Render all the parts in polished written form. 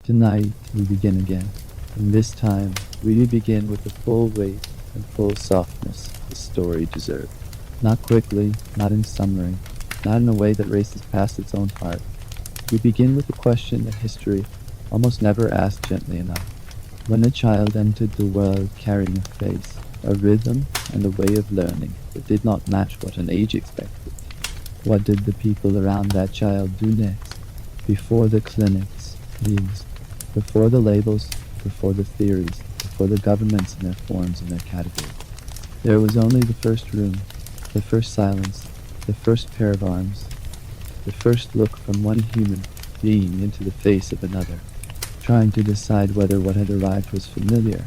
Tonight we begin again, and this time we begin with the full weight and full softness the story deserves. Not quickly, not in summary, not in a way that races past its own heart. We begin with a question that history almost never asked gently enough. When a child entered the world carrying a face, a rhythm, and a way of learning that did not match what an age expected, what did the people around that child do next? Before the clinics, these, before the labels, before the theories, before the governments and their forms and their categories. There was only the first room, the first silence, the first pair of arms, the first look from one human being into the face of another, trying to decide whether what had arrived was familiar,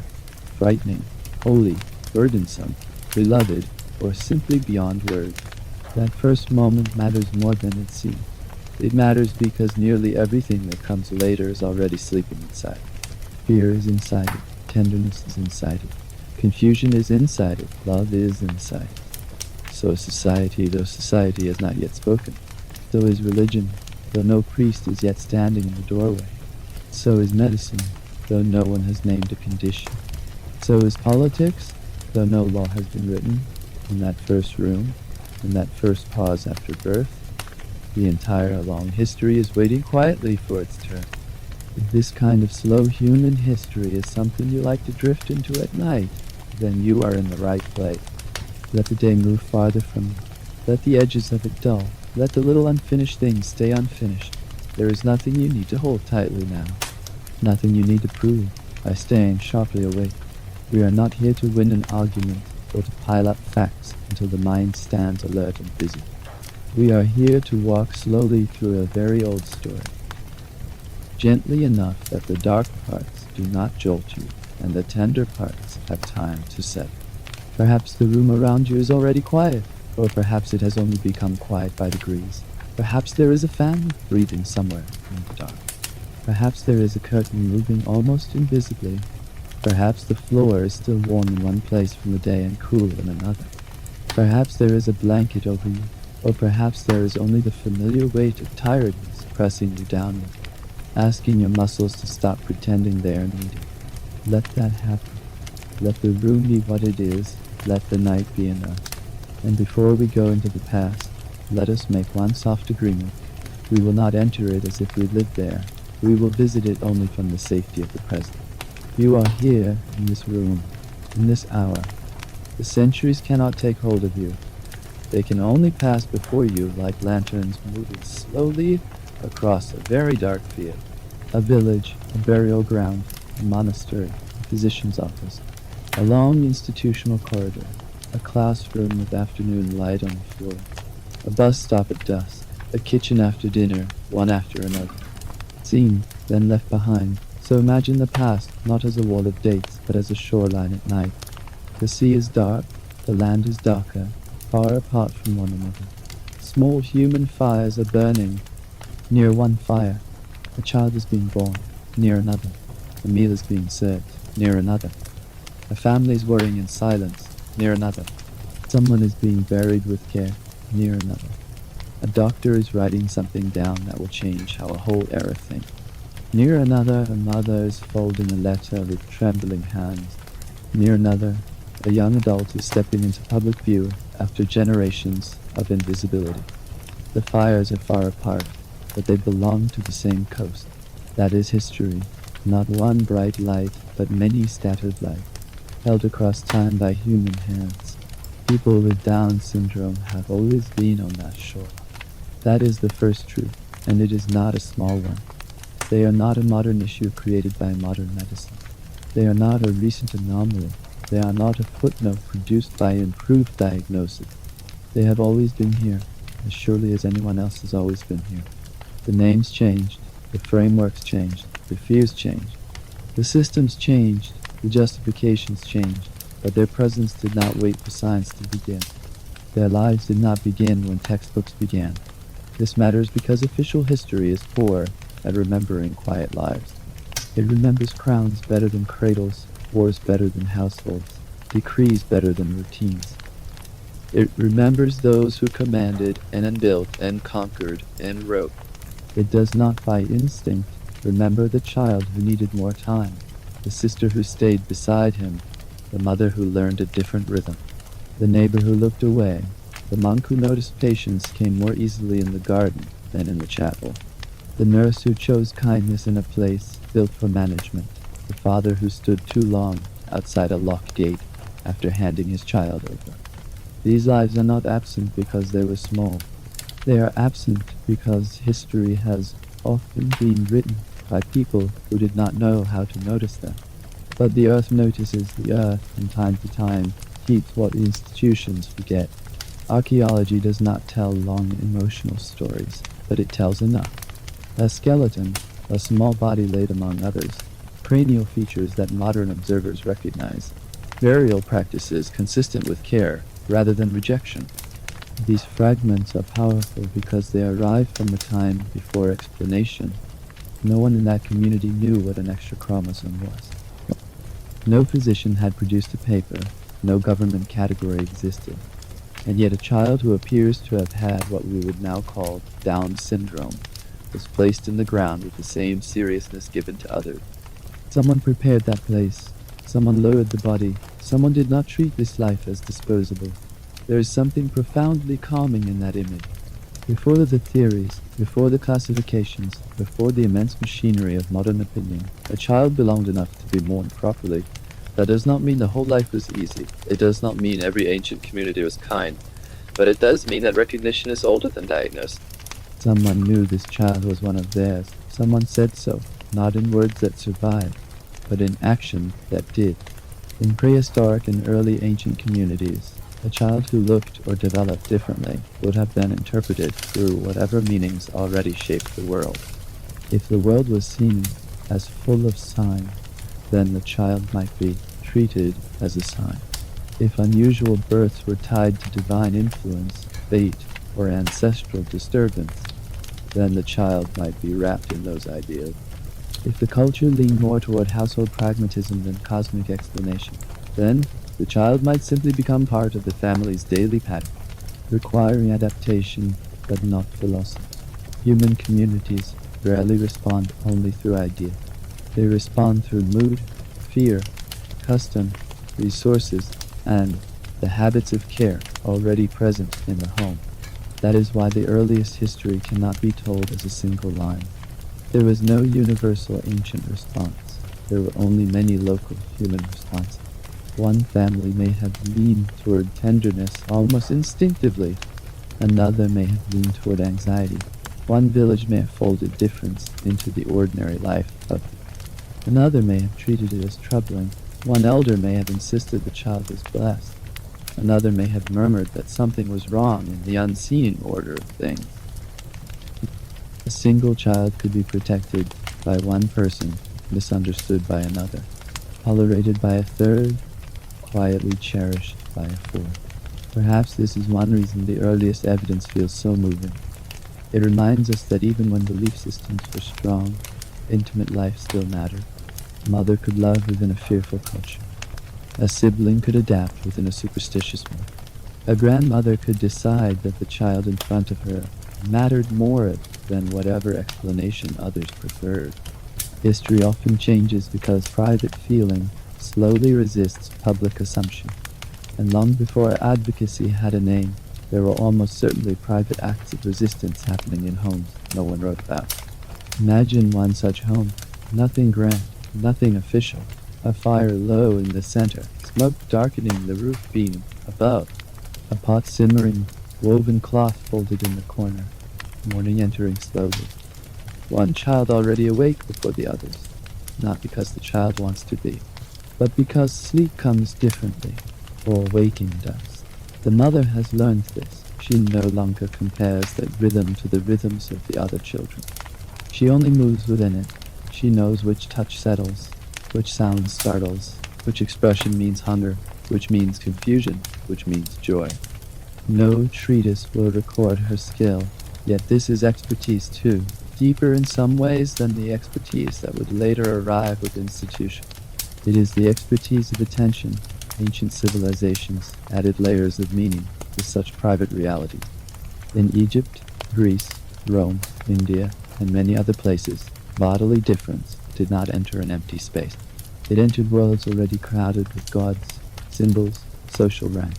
frightening, holy, burdensome, beloved, or simply beyond words. That first moment matters more than it seems. It matters because nearly everything that comes later is already sleeping inside. Fear is inside it. Tenderness is inside it. Confusion is inside it. Love is inside it. So is society, though society has not yet spoken. So is religion, though no priest is yet standing in the doorway. So is medicine, though no one has named a condition. So is politics, though no law has been written. In that first room, in that first pause after birth, the entire long history is waiting quietly for its turn. If this kind of slow human history is something you like to drift into at night, then you are in the right place. Let the day move farther from you. Let the edges of it dull. Let the little unfinished things stay unfinished. There is nothing you need to hold tightly now. Nothing you need to prove by staying sharply awake. We are not here to win an argument or to pile up facts until the mind stands alert and busy. We are here to walk slowly through a very old story, gently enough that the dark parts do not jolt you and the tender parts have time to settle. Perhaps the room around you is already quiet, or perhaps it has only become quiet by degrees. Perhaps there is a fan breathing somewhere in the dark. Perhaps there is a curtain moving almost invisibly. Perhaps the floor is still warm in one place from the day and cool in another. Perhaps there is a blanket over you, or perhaps there is only the familiar weight of tiredness pressing you downward, asking your muscles to stop pretending they are needed. Let that happen. Let the room be what it is. Let the night be enough. And before we go into the past, let us make one soft agreement. We will not enter it as if we lived there. We will visit it only from the safety of the present. You are here, in this room, in this hour. The centuries cannot take hold of you. They can only pass before you like lanterns moving slowly across a very dark field. A village, a burial ground, a monastery, a physician's office, a long institutional corridor, a classroom with afternoon light on the floor, a bus stop at dusk, a kitchen after dinner, one after another. Seen, then left behind. So imagine the past not as a wall of dates, but as a shoreline at night. The sea is dark, the land is darker, far apart from one another. Small human fires are burning. Near one fire, a child is being born. Near another, a meal is being served. Near another, a family is worrying in silence. Near another, someone is being buried with care. Near another, a doctor is writing something down that will change how a whole era thinks. Near another, a mother is folding a letter with trembling hands. Near another, a young adult is stepping into public view after generations of invisibility. The fires are far apart, but they belong to the same coast. That is history, not one bright light, but many scattered lights, held across time by human hands. People with Down syndrome have always been on that shore. That is the first truth, and it is not a small one. They are not a modern issue created by modern medicine. They are not a recent anomaly. They are not a footnote produced by improved diagnosis. They have always been here, as surely as anyone else has always been here. The names changed, the frameworks changed, the fears changed. The systems changed, the justifications changed, but their presence did not wait for science to begin. Their lives did not begin when textbooks began. This matters because official history is poor at remembering quiet lives. It remembers crowns better than cradles, wars better than households, decrees better than routines. It remembers those who commanded and built and conquered and wrote. It does not by instinct, Remember the child who needed more time, the sister who stayed beside him, the mother who learned a different rhythm, the neighbor who looked away, the monk who noticed patience came more easily in the garden than in the chapel, the nurse who chose kindness in a place built for management, the father who stood too long outside a locked gate after handing his child over. These lives are not absent because they were small. They are absent because history has often been written by people who did not know how to notice them. But the earth notices the earth from time to time, keeps what institutions forget. Archaeology does not tell long emotional stories, but it tells enough. A skeleton, a small body laid among others, cranial features that modern observers recognize, burial practices consistent with care rather than rejection. These fragments are powerful because they arrive from a time before explanation. No one in that community knew what an extra chromosome was. No physician had produced a paper, no government category existed, and yet a child who appears to have had what we would now call Down syndrome was placed in the ground with the same seriousness given to others. Someone prepared that place, someone lowered the body, someone did not treat this life as disposable. There is something profoundly calming in that image. Before the theories, before the classifications, before the immense machinery of modern opinion, a child belonged enough to be mourned properly. That does not mean the whole life was easy. It does not mean every ancient community was kind. But it does mean that recognition is older than diagnosis. Someone knew this child was one of theirs. Someone said so, not in words that survived, but in action that did. In prehistoric and early ancient communities, a child who looked or developed differently would have been interpreted through whatever meanings already shaped the world. If the world was seen as full of signs, then the child might be treated as a sign. If unusual births were tied to divine influence, fate, or ancestral disturbance, then the child might be wrapped in those ideas. If the culture leaned more toward household pragmatism than cosmic explanation, then the child might simply become part of the family's daily pattern, requiring adaptation but not philosophy. Human communities rarely respond only through ideas. They respond through mood, fear, custom, resources, and the habits of care already present in the home. That is why the earliest history cannot be told as a single line. There was no universal ancient response. There were only many local human responses. One family may have leaned toward tenderness almost instinctively. Another may have leaned toward anxiety. One village may have folded difference into the ordinary life of another may have treated it as troubling. One elder may have insisted the child was blessed. Another may have murmured that something was wrong in the unseen order of things. A single child could be protected by one person, misunderstood by another, tolerated by a third, quietly cherished by a fourth. Perhaps this is one reason the earliest evidence feels so moving. It reminds us that even when belief systems were strong, intimate life still mattered. A mother could love within a fearful culture. A sibling could adapt within a superstitious one. A grandmother could decide that the child in front of her mattered more than whatever explanation others preferred. History often changes because private feeling slowly resists public assumption. And long before advocacy had a name, there were almost certainly private acts of resistance happening in homes no one wrote about. Imagine one such home. Nothing grand, nothing official. A fire low in the center, smoke darkening the roof beam above. A pot simmering, woven cloth folded in the corner. Morning entering slowly. One child already awake before the others. Not because the child wants to be, but because sleep comes differently, or waking does. The mother has learned this. She no longer compares that rhythm to the rhythms of the other children. She only moves within it. She knows which touch settles, which sound startles, which expression means hunger, which means confusion, which means joy. No treatise will record her skill, yet this is expertise too, deeper in some ways than the expertise that would later arrive with institutions. It is the expertise of attention. Ancient civilizations added layers of meaning to such private reality. In Egypt, Greece, Rome, India, and many other places, Bodily difference did not enter an empty space. It entered worlds already crowded with gods, symbols, social rank,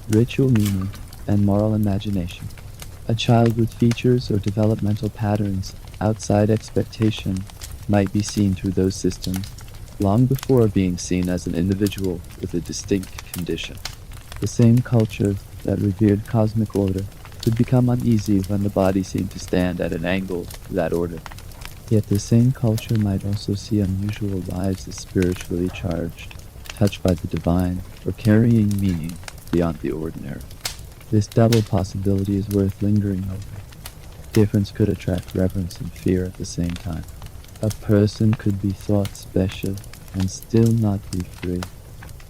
ritual meaning, and moral imagination. A child with features or developmental patterns outside expectation might be seen through those systems long before being seen as an individual with a distinct condition. The same culture that revered cosmic order could become uneasy when the body seemed to stand at an angle to that order. Yet the same culture might also see unusual lives as spiritually charged, touched by the divine, or carrying meaning beyond the ordinary. This double possibility is worth lingering over. Difference could attract reverence and fear at the same time. A person could be thought special and still not be free,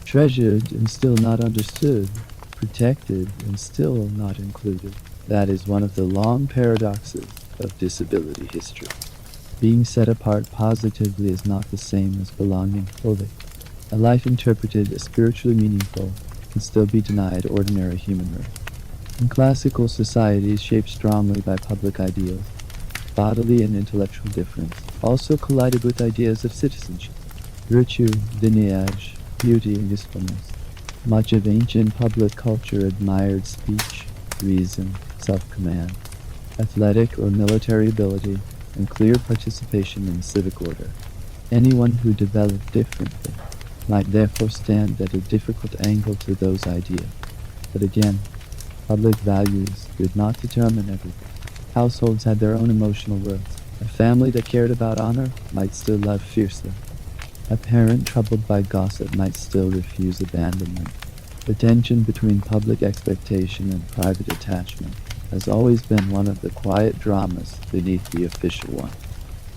treasured and still not understood, protected and still not included. That is one of the long paradoxes of disability history. Being set apart positively is not the same as belonging fully. A life interpreted as spiritually meaningful can still be denied ordinary human rights. In classical societies shaped strongly by public ideals, bodily and intellectual difference also collided with ideas of citizenship, virtue, lineage, beauty, and usefulness. Much of ancient public culture admired speech, reason, self-command, athletic or military ability, and clear participation in civic order. Anyone who developed differently might therefore stand at a difficult angle to those ideas. But again, public values did not determine everything. Households had their own emotional worlds. A family that cared about honor might still love fiercely. A parent troubled by gossip might still refuse abandonment. The tension between public expectation and private attachment has always been one of the quiet dramas beneath the official one.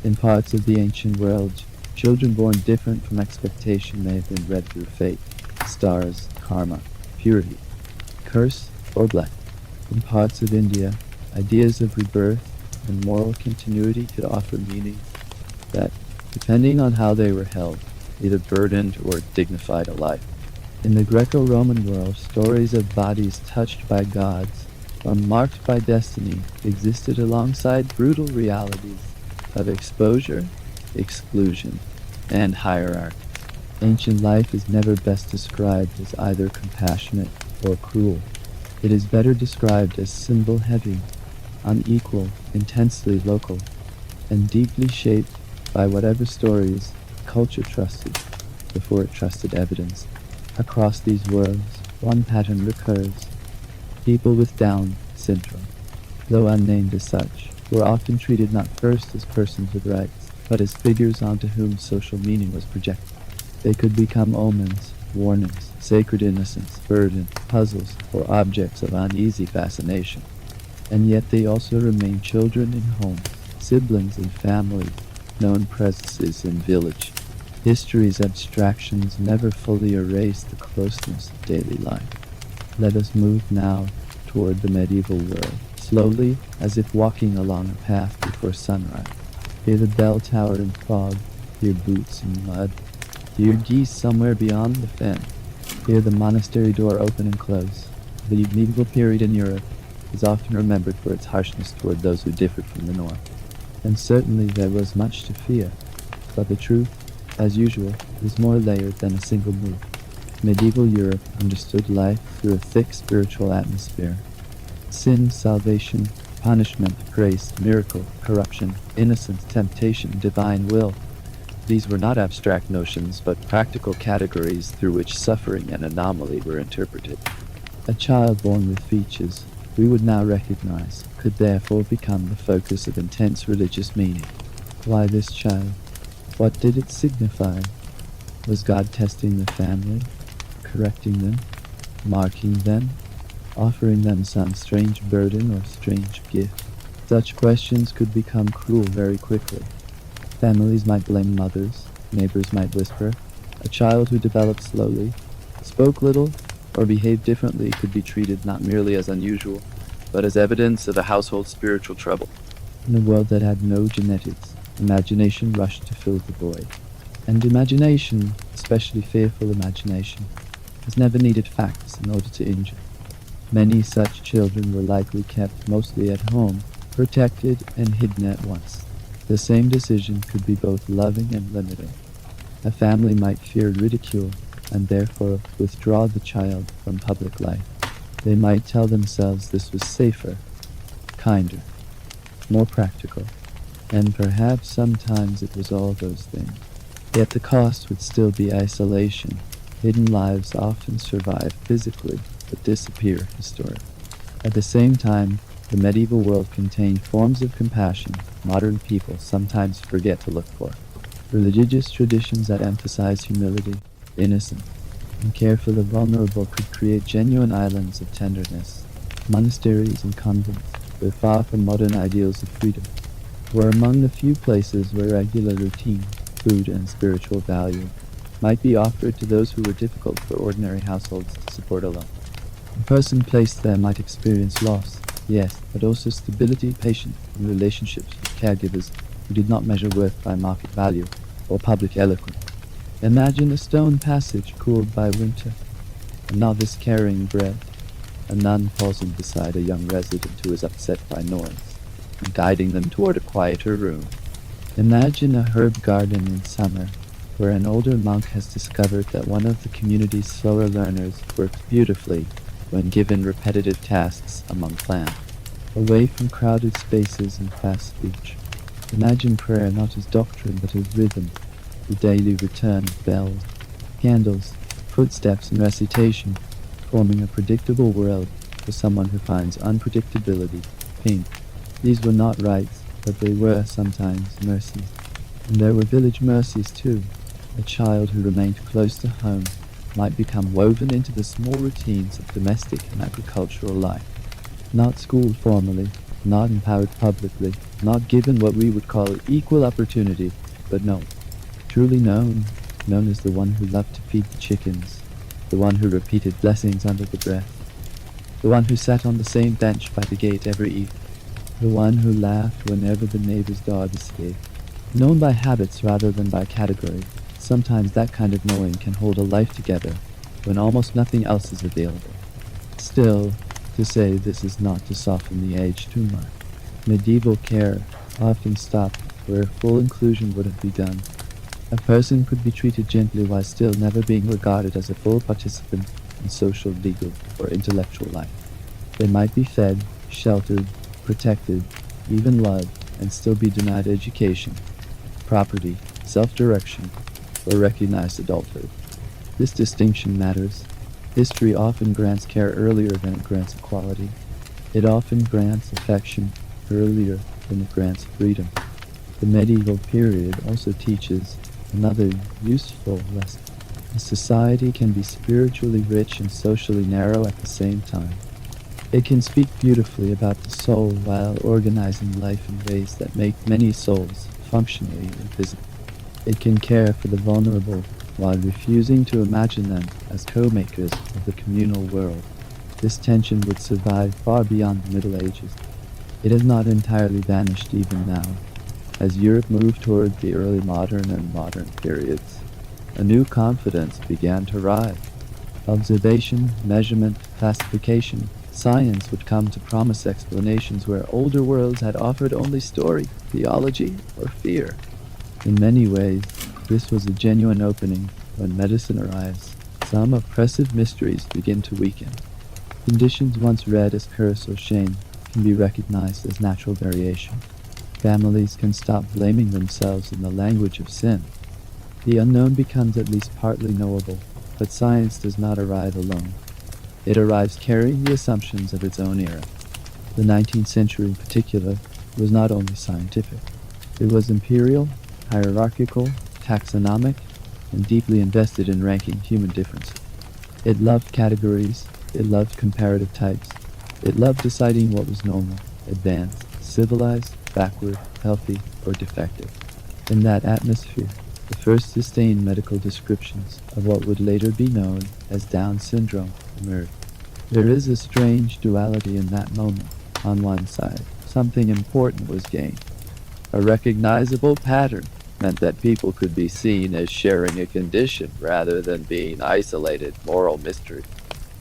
In parts of the ancient world, children born different from expectation may have been read through fate, stars, karma, purity, curse, or blessing. In parts of India, ideas of rebirth and moral continuity could offer meaning that, depending on how they were held, either burdened or dignified a life. In the Greco-Roman world, stories of bodies touched by gods or marked by destiny existed alongside brutal realities of exposure, exclusion, and hierarchy. Ancient life is never best described as either compassionate or cruel. It is better described as symbol-heavy, unequal, intensely local, and deeply shaped by whatever stories culture trusted before it trusted evidence. Across these worlds, one pattern recurs. People with Down syndrome, though unnamed as such, were often treated not first as persons with rights, but as figures onto whom social meaning was projected. They could become omens, warnings, sacred innocence, burden, puzzles, or objects of uneasy fascination. And yet they also remain children in homes, siblings in families, known presences in village. History's abstractions never fully erase the closeness of daily life. Let us move now toward the medieval world, slowly as if walking along a path before sunrise. Hear the bell tower in fog, hear boots in mud, hear geese somewhere beyond the fen, hear the monastery door open and close. The medieval period in Europe is often remembered for its harshness toward those who differed from the norm. And certainly there was much to fear, but the truth, as usual, is more layered than a single move. Medieval Europe understood life through a thick spiritual atmosphere. Sin, salvation, punishment, grace, miracle, corruption, innocence, temptation, divine will. These were not abstract notions, but practical categories through which suffering and anomaly were interpreted. A child born with features we would now recognize could therefore become the focus of intense religious meaning. Why this child? What did it signify? Was God testing the family, correcting them, marking them, offering them some strange burden or strange gift? Such questions could become cruel very quickly. Families might blame mothers, neighbors might whisper. A child who developed slowly, spoke little, or behaved differently could be treated not merely as unusual, but as evidence of a household's spiritual trouble. In a world that had no genetics, imagination rushed to fill the void. And imagination, especially fearful imagination, has never needed facts in order to injure. Many such children were likely kept mostly at home, protected and hidden at once. The same decision could be both loving and limiting. A family might fear ridicule and therefore withdraw the child from public life. They might tell themselves this was safer, kinder, more practical, and perhaps sometimes it was all those things. Yet the cost would still be isolation. Hidden lives often survive physically, but disappear historically. At the same time, the medieval world contained forms of compassion modern people sometimes forget to look for. Religious traditions that emphasize humility, innocence, and care for the vulnerable could create genuine islands of tenderness. Monasteries and convents, though far from modern ideals of freedom, were among the few places where regular routine, food, and spiritual value might be offered to those who were difficult for ordinary households to support alone. A person placed there might experience loss, yes, but also stability, patience, and relationships with caregivers who did not measure worth by market value or public eloquence. Imagine a stone passage cooled by winter, a novice carrying bread, a nun pausing beside a young resident who is upset by noise, and guiding them toward a quieter room. Imagine a herb garden in summer, where an older monk has discovered that one of the community's slower learners works beautifully when given repetitive tasks among plants, away from crowded spaces and fast speech. Imagine prayer not as doctrine but as rhythm, the daily return of bells, candles, footsteps, and recitation, forming a predictable world for someone who finds unpredictability pain. These were not rites, but they were sometimes mercies. And there were village mercies too. A child who remained close to home might become woven into the small routines of domestic and agricultural life. Not schooled formally, not empowered publicly, not given what we would call equal opportunity, but known. Truly known as the one who loved to feed the chickens, the one who repeated blessings under the breath, the one who sat on the same bench by the gate every evening, the one who laughed whenever the neighbor's dog escaped. Known by habits rather than by category, sometimes that kind of knowing can hold a life together when almost nothing else is available. Still, to say this is not to soften the age too much. Medieval care often stopped where full inclusion would have begun. A person could be treated gently while still never being regarded as a full participant in social, legal, or intellectual life. They might be fed, sheltered, protected, even loved, and still be denied education, property, self-direction, or recognized adulthood. This distinction matters. History often grants care earlier than it grants equality. It often grants affection earlier than it grants freedom. The medieval period also teaches another useful lesson. A society can be spiritually rich and socially narrow at the same time. It can speak beautifully about the soul while organizing life in ways that make many souls functionally invisible. It can care for the vulnerable while refusing to imagine them as co-makers of the communal world. This tension would survive far beyond the Middle Ages. It has not entirely vanished even now. As Europe moved toward the early modern and modern periods, a new confidence began to rise. Observation, measurement, classification, science would come to promise explanations where older worlds had offered only story, theology, or fear. In many ways, this was a genuine opening. When medicine arrives, some oppressive mysteries begin to weaken. Conditions once read as curse or shame can be recognized as natural variation. Families can stop blaming themselves in the language of sin. The unknown becomes at least partly knowable, but science does not arrive alone. It arrives carrying the assumptions of its own era. The 19th century in particular was not only scientific. It was imperial, hierarchical, taxonomic, and deeply invested in ranking human differences. It loved categories, it loved comparative types, it loved deciding what was normal, advanced, civilized, backward, healthy, or defective. In that atmosphere, the first sustained medical descriptions of what would later be known as Down syndrome emerged. There is a strange duality in that moment. On one side, something important was gained. A recognizable pattern meant that people could be seen as sharing a condition rather than being isolated moral mysteries.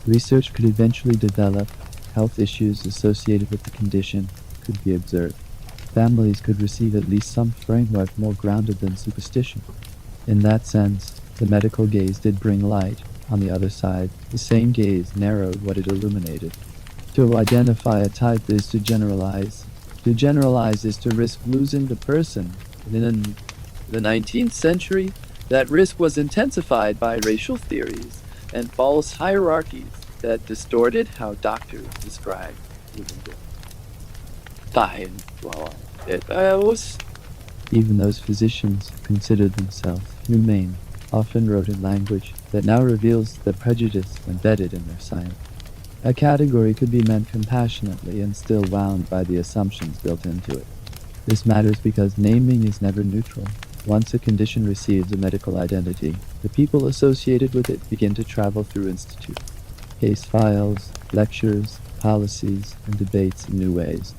Research could eventually develop, health issues associated with the condition could be observed. families could receive at least some framework more grounded than superstition. In that sense, the medical gaze did bring light. On the other side, the same gaze narrowed what it illuminated. To identify a type is to generalize. To generalize is to risk losing the person. In the 19th century, that risk was intensified by racial theories and false hierarchies that distorted how doctors described human beings. Even those physicians who considered themselves humane often wrote in language that now reveals the prejudice embedded in their science. A category could be meant compassionately and still wound by the assumptions built into it. This matters because naming is never neutral. Once a condition receives a medical identity, the people associated with it begin to travel through institutes, case files, lectures, policies, and debates in new ways.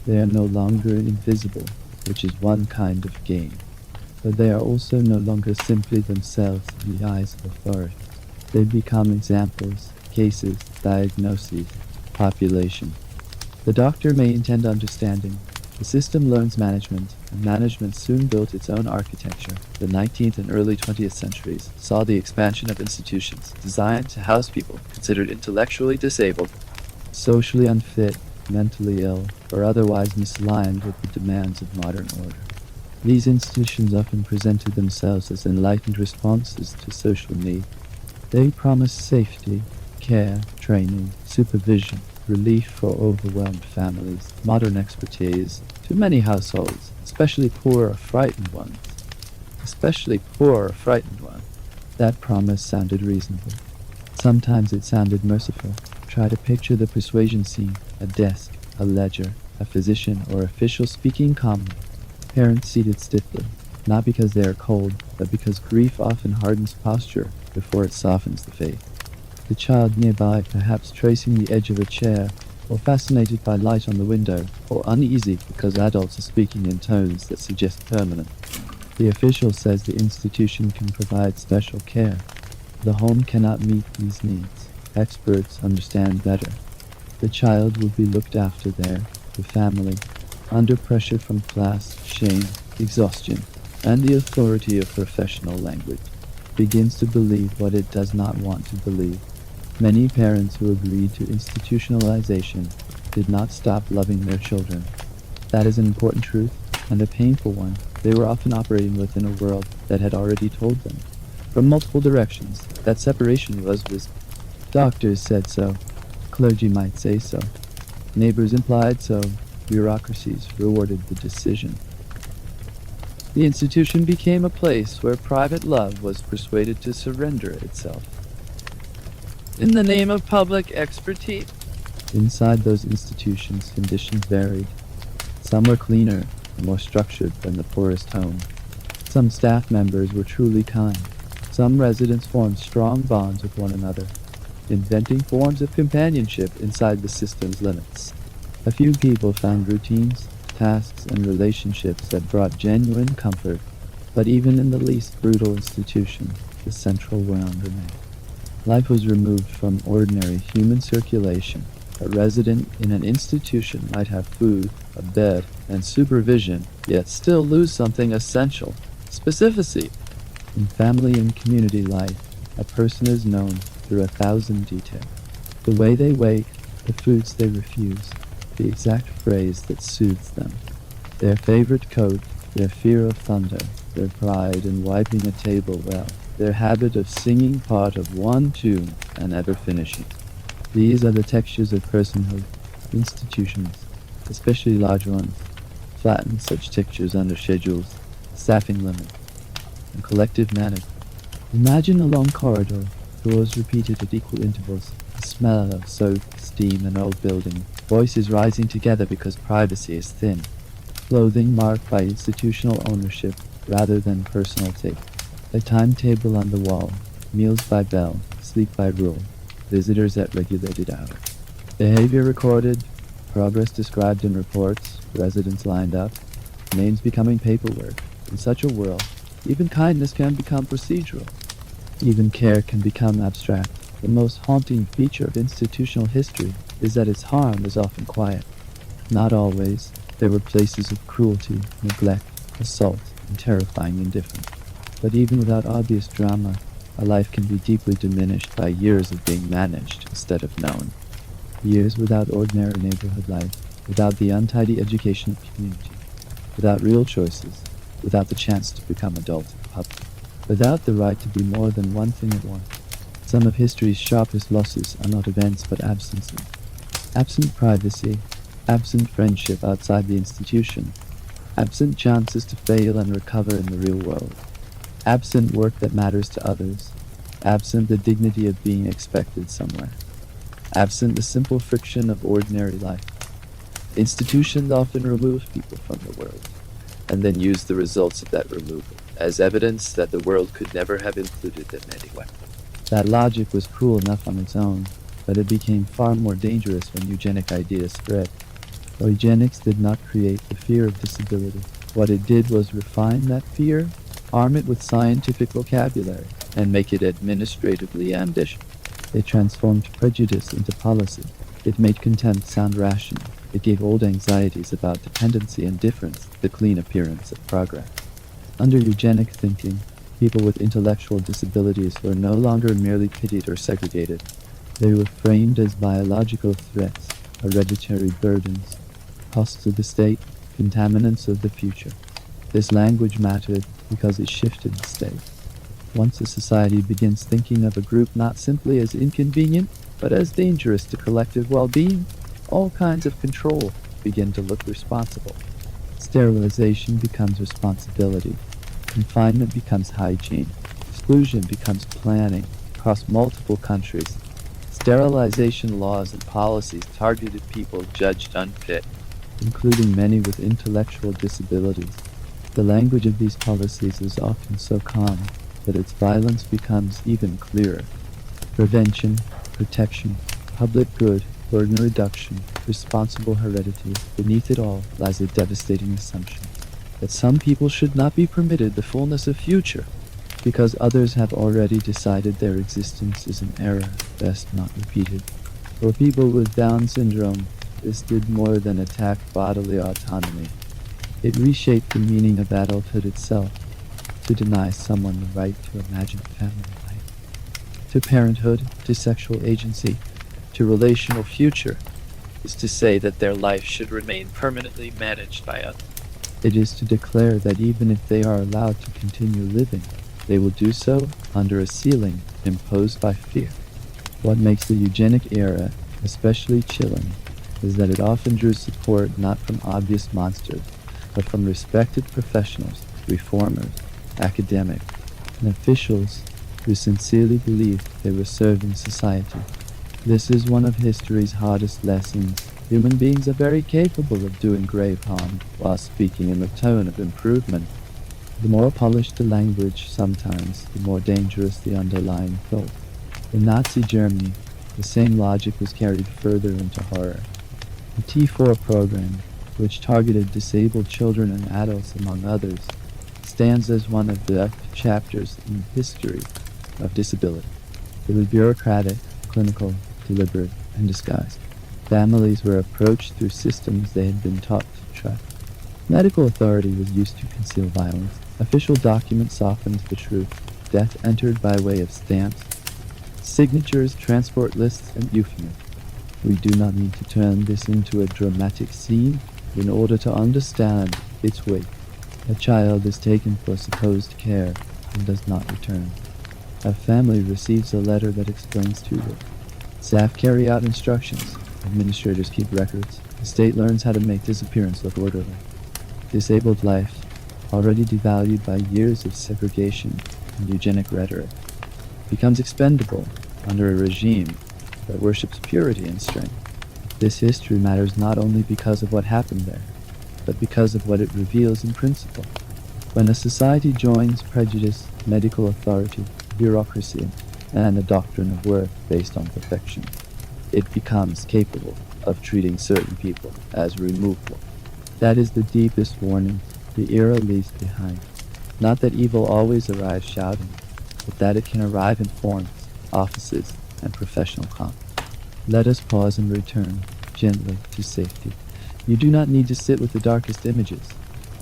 They are no longer invisible, which is one kind of gain, but they are also no longer simply themselves in the eyes of authorities. They become examples, cases, diagnoses, population. The doctor may intend understanding. The system learns management, and management soon built its own architecture. The 19th and early 20th centuries saw the expansion of institutions designed to house people considered intellectually disabled, socially unfit, mentally ill, or otherwise misaligned with the demands of modern order. These institutions often presented themselves as enlightened responses to social need. They promised safety, care, training, supervision, relief for overwhelmed families, modern expertise to many households, especially poor or frightened ones. That promise sounded reasonable. Sometimes it sounded merciful. Try to picture the persuasion scene: a desk, a ledger, a physician or official speaking calmly. Parents seated stiffly, not because they are cold, but because grief often hardens posture before it softens the faith. The child nearby, perhaps tracing the edge of a chair, or fascinated by light on the window, or uneasy because adults are speaking in tones that suggest permanence. The official says the institution can provide special care. The home cannot meet these needs. Experts understand better. The child will be looked after there, the family, under pressure from class, shame, exhaustion, and the authority of professional language, begins to believe what it does not want to believe. Many parents who agreed to institutionalization did not stop loving their children. That is an important truth, and a painful one. They were often operating within a world that had already told them, from multiple directions, that separation was visible. Doctors said so. Clergy might say so. Neighbors implied so. Bureaucracies rewarded the decision. The institution became a place where private love was persuaded to surrender itself. In the name of public expertise. Inside those institutions, conditions varied. Some were cleaner and more structured than the poorest home. Some staff members were truly kind. Some residents formed strong bonds with one another, inventing forms of companionship inside the system's limits. A few people found routines, tasks, and relationships that brought genuine comfort, but even in the least brutal institution, the central wound remained. Life was removed from ordinary human circulation. A resident in an institution might have food, a bed, and supervision, yet still lose something essential: specificity. In family and community life, a person is known through 1,000 details. The way they wake, the foods they refuse, the exact phrase that soothes them, their favorite coat, their fear of thunder, their pride in wiping a table well, their habit of singing part of one tune and never finishing. These are the textures of personhood. Institutions, especially large ones, flatten such textures under schedules, staffing limits, and collective management. Imagine a long corridor, doors repeated at equal intervals, the smell of soap, steam, and old building, voices rising together because privacy is thin, clothing marked by institutional ownership rather than personal taste, a timetable on the wall, meals by bell, sleep by rule, visitors at regulated hours, behavior recorded, progress described in reports, residents lined up, names becoming paperwork. In such a world, even kindness can become procedural. Even care can become abstract. The most haunting feature of institutional history is that its harm is often quiet. Not always. There were places of cruelty, neglect, assault, and terrifying indifference. But even without obvious drama, a life can be deeply diminished by years of being managed instead of known. Years without ordinary neighborhood life, without the untidy education of community, without real choices, without the chance to become adult in public, without the right to be more than one thing at once. Some of history's sharpest losses are not events but absences. Absent privacy, absent friendship outside the institution, absent chances to fail and recover in the real world, absent work that matters to others, absent the dignity of being expected somewhere, absent the simple friction of ordinary life. Institutions often remove people from the world, and then use the results of that removal as evidence that the world could never have included them anyway. That logic was cruel enough on its own, but it became far more dangerous when eugenic ideas spread. Eugenics did not create the fear of disability. What it did was refine that fear, arm it with scientific vocabulary, and make it administratively ambitious. It transformed prejudice into policy. It made contempt sound rational. It gave old anxieties about dependency and difference the clean appearance of progress. Under eugenic thinking, people with intellectual disabilities were no longer merely pitied or segregated. They were framed as biological threats, hereditary burdens, costs of the state, contaminants of the future. This language mattered because it shifted the state. Once a society begins thinking of a group not simply as inconvenient, but as dangerous to collective well-being, all kinds of control begin to look responsible. Sterilization becomes responsibility. Confinement becomes hygiene. Exclusion becomes planning across multiple countries. Sterilization laws and policies targeted people judged unfit, including many with intellectual disabilities. The language of these policies is often so calm that its violence becomes even clearer. Prevention, protection, public good, burden reduction, responsible heredity. Beneath it all lies a devastating assumption that some people should not be permitted the fullness of future because others have already decided their existence is an error best not repeated. For people with Down syndrome, this did more than attack bodily autonomy. It reshaped the meaning of adulthood itself, to deny someone the right to imagine family life, to parenthood, to sexual agency, to relational future, is to say that their life should remain permanently managed by others. It is to declare that even if they are allowed to continue living, they will do so under a ceiling imposed by fear. What makes the eugenic era especially chilling is that it often drew support not from obvious monsters, but from respected professionals, reformers, academics, and officials who sincerely believed they were serving society. This is one of history's hardest lessons. Human beings are very capable of doing grave harm while speaking in the tone of improvement. The more polished the language, sometimes, the more dangerous the underlying thought. In Nazi Germany, the same logic was carried further into horror. The T4 program, which targeted disabled children and adults among others, stands as one of the chapters in the history of disability. It was bureaucratic, clinical, deliberate, and disguised. Families were approached through systems they had been taught to trust. Medical authority was used to conceal violence. Official documents softened the truth. Death entered by way of stamps, signatures, transport lists, and euphemisms. We do not need to turn this into a dramatic scene in order to understand its weight. A child is taken for supposed care and does not return. A family receives a letter that explains too little. Staff carry out instructions. Administrators keep records. The state learns how to make disappearance look orderly. Disabled life, already devalued by years of segregation and eugenic rhetoric, becomes expendable under a regime that worships purity and strength. This history matters not only because of what happened there, but because of what it reveals in principle. When a society joins prejudice, medical authority, bureaucracy, and the doctrine of worth based on perfection, it becomes capable of treating certain people as removable. That is the deepest warning the era leaves behind. Not that evil always arrives shouting, but that it can arrive in forms, offices, and professional conflict. Let us pause and return gently to safety. You do not need to sit with the darkest images.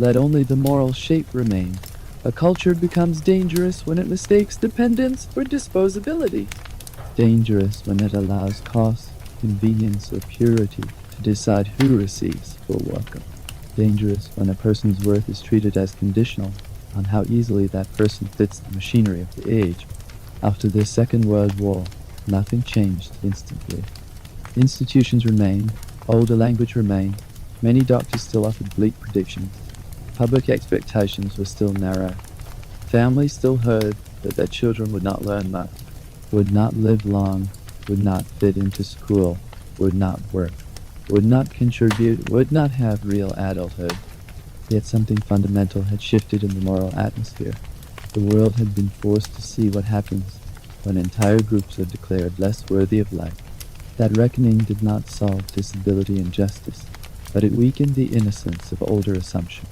Let only the moral shape remain. A culture becomes dangerous when it mistakes dependence for disposability. Dangerous when it allows cost, convenience, or purity to decide who receives full welcome. Dangerous when a person's worth is treated as conditional on how easily that person fits the machinery of the age. After the Second World War, nothing changed instantly. Institutions remained, older language remained, many doctors still offered bleak predictions. Public expectations were still narrow. Families still heard that their children would not learn much, would not live long, would not fit into school, would not work, would not contribute, would not have real adulthood. Yet something fundamental had shifted in the moral atmosphere. The world had been forced to see what happens when entire groups are declared less worthy of life. That reckoning did not solve disability and justice, but it weakened the innocence of older assumptions.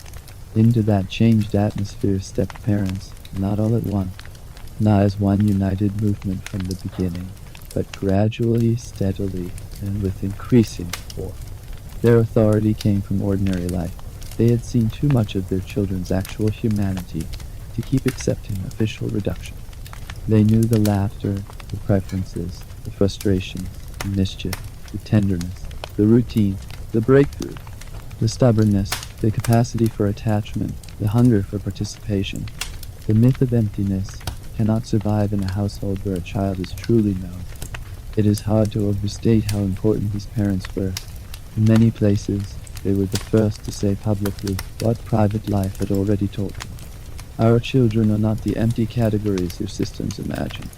Into that changed atmosphere stepped parents, not all at once, not as one united movement from the beginning, but gradually, steadily, and with increasing force. Their authority came from ordinary life. They had seen too much of their children's actual humanity to keep accepting official reduction. They knew the laughter, the preferences, the frustration, the mischief, the tenderness, the routine, the breakthrough, the stubbornness, the capacity for attachment, the hunger for participation. The myth of emptiness cannot survive in a household where a child is truly known. It is hard to overstate how important these parents were. In many places, they were the first to say publicly what private life had already taught them. Our children are not the empty categories your systems imagine.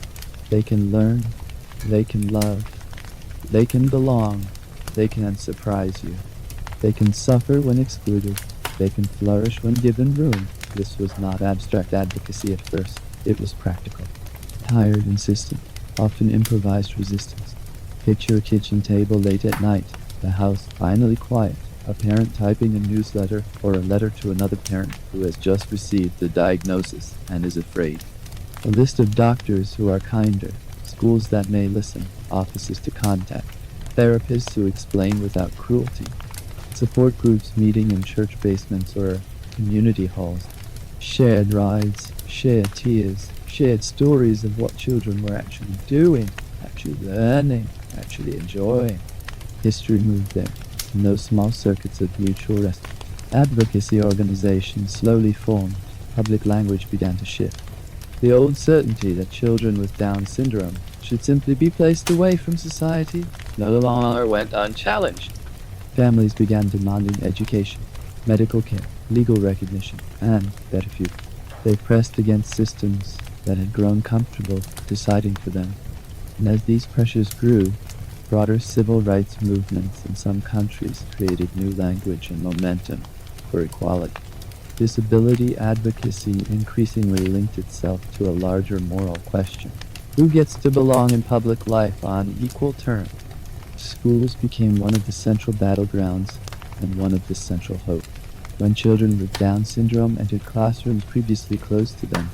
They can learn, they can love, they can belong, they can surprise you. They can suffer when excluded, they can flourish when given room. This was not abstract advocacy at first, it was practical. Tired, insistent, often improvised resistance. Picture a kitchen table late at night, the house finally quiet, a parent typing a newsletter or a letter to another parent who has just received the diagnosis and is afraid. A list of doctors who are kinder, schools that may listen, offices to contact, therapists who explain without cruelty, support groups meeting in church basements or community halls, shared rides, shared tears, shared stories of what children were actually doing, actually learning, actually enjoying. History moved there. No small circuits of mutual respect. Advocacy organizations slowly formed. Public language began to shift. The old certainty that children with Down syndrome should simply be placed away from society no longer went unchallenged. Families began demanding education, medical care, legal recognition, and better future. They pressed against systems that had grown comfortable deciding for them. And as these pressures grew, broader civil rights movements in some countries created new language and momentum for equality. Disability advocacy increasingly linked itself to a larger moral question. Who gets to belong in public life on equal terms? Schools became one of the central battlegrounds and one of the central hopes. When children with Down syndrome entered classrooms previously closed to them,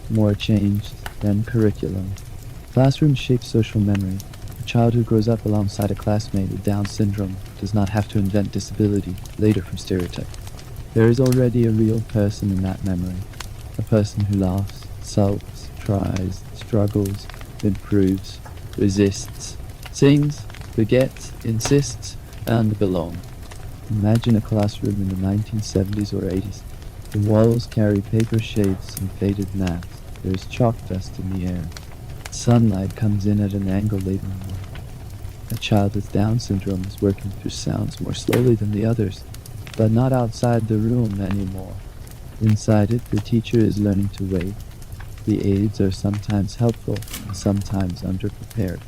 more changed than curriculum. Classrooms shape social memory. A child who grows up alongside a classmate with Down syndrome does not have to invent disability later from stereotype. There is already a real person in that memory. A person who laughs, sulks, tries, struggles, improves, resists, sings, forgets, insists, and belongs. Imagine a classroom in the 1970s or 80s. The walls carry paper shapes and faded maps. There is chalk dust in the air. Sunlight comes in at an angle late in the morning. A child with Down syndrome is working through sounds more slowly than the others, but not outside the room anymore. Inside it, the teacher is learning to wait. The aides are sometimes helpful and sometimes underprepared.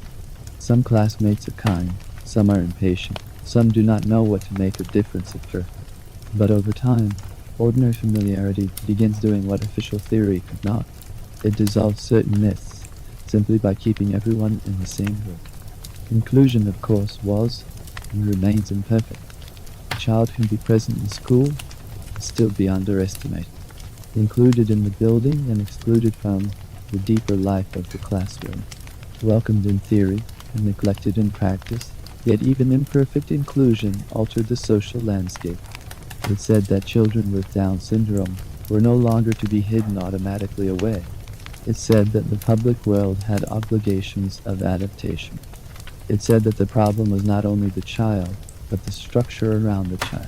Some classmates are kind, some are impatient, some do not know what to make of difference at first. But over time, ordinary familiarity begins doing what official theory could not. It dissolves certain myths, simply by keeping everyone in the same group. Inclusion, of course, was and remains imperfect. A child can be present in school and still be underestimated, included in the building and excluded from the deeper life of the classroom, welcomed in theory and neglected in practice, Yet even imperfect inclusion altered the social landscape. It said that children with Down syndrome were no longer to be hidden automatically away. It said that the public world had obligations of adaptation. It said that the problem was not only the child, but the structure around the child.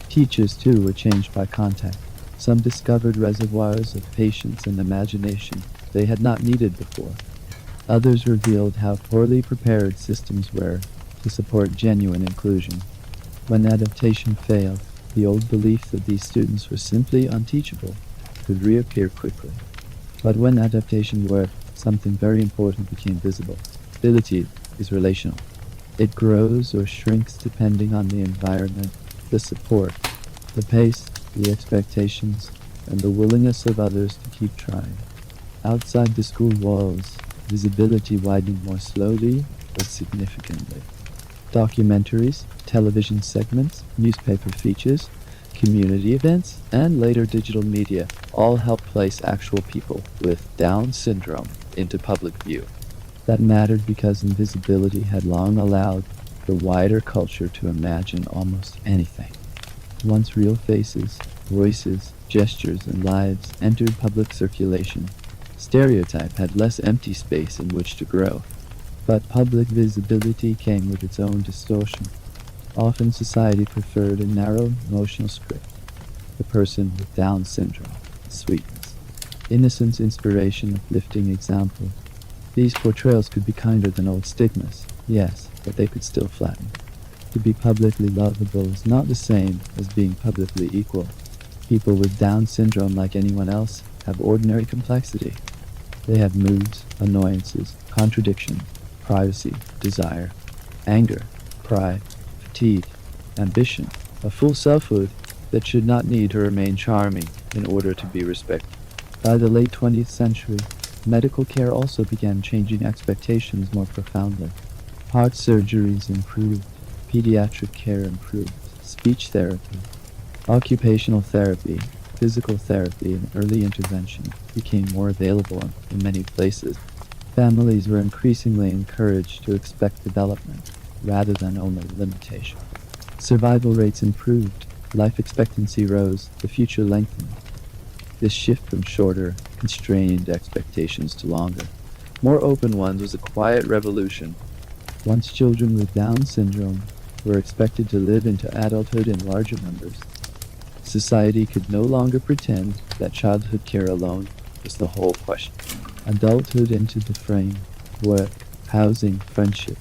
Teachers, too, were changed by contact. Some discovered reservoirs of patience and imagination they had not needed before. Others revealed how poorly prepared systems were to support genuine inclusion. When adaptation failed, the old belief that these students were simply unteachable could reappear quickly. But when adaptation worked, something very important became visible. Ability is relational. It grows or shrinks depending on the environment, the support, the pace, the expectations, and the willingness of others to keep trying. Outside the school walls, visibility widened more slowly but significantly. Documentaries, television segments, newspaper features, community events, and later digital media all helped place actual people with Down syndrome into public view. That mattered because invisibility had long allowed the wider culture to imagine almost anything. Once real faces, voices, gestures, and lives entered public circulation, stereotype had less empty space in which to grow. But public visibility came with its own distortion. Often society preferred a narrow emotional script. The person with Down syndrome, sweetness, innocence, inspiration, uplifting example. These portrayals could be kinder than old stigmas, yes, but they could still flatten. To be publicly lovable is not the same as being publicly equal. People with Down syndrome, like anyone else, have ordinary complexity. They have moods, annoyances, contradictions, privacy, desire, anger, pride, fatigue, ambition, a full selfhood that should not need to remain charming in order to be respected. By the late 20th century, medical care also began changing expectations more profoundly. Heart surgeries improved, pediatric care improved, speech therapy, occupational therapy, physical therapy, and early intervention became more available in many places. Families were increasingly encouraged to expect development rather than only limitation. Survival rates improved, life expectancy rose, the future lengthened. This shift from shorter, constrained expectations to longer, more open ones was a quiet revolution. Once children with Down syndrome were expected to live into adulthood in larger numbers, society could no longer pretend that childhood care alone was the whole question. Adulthood entered the frame, work, housing, friendship,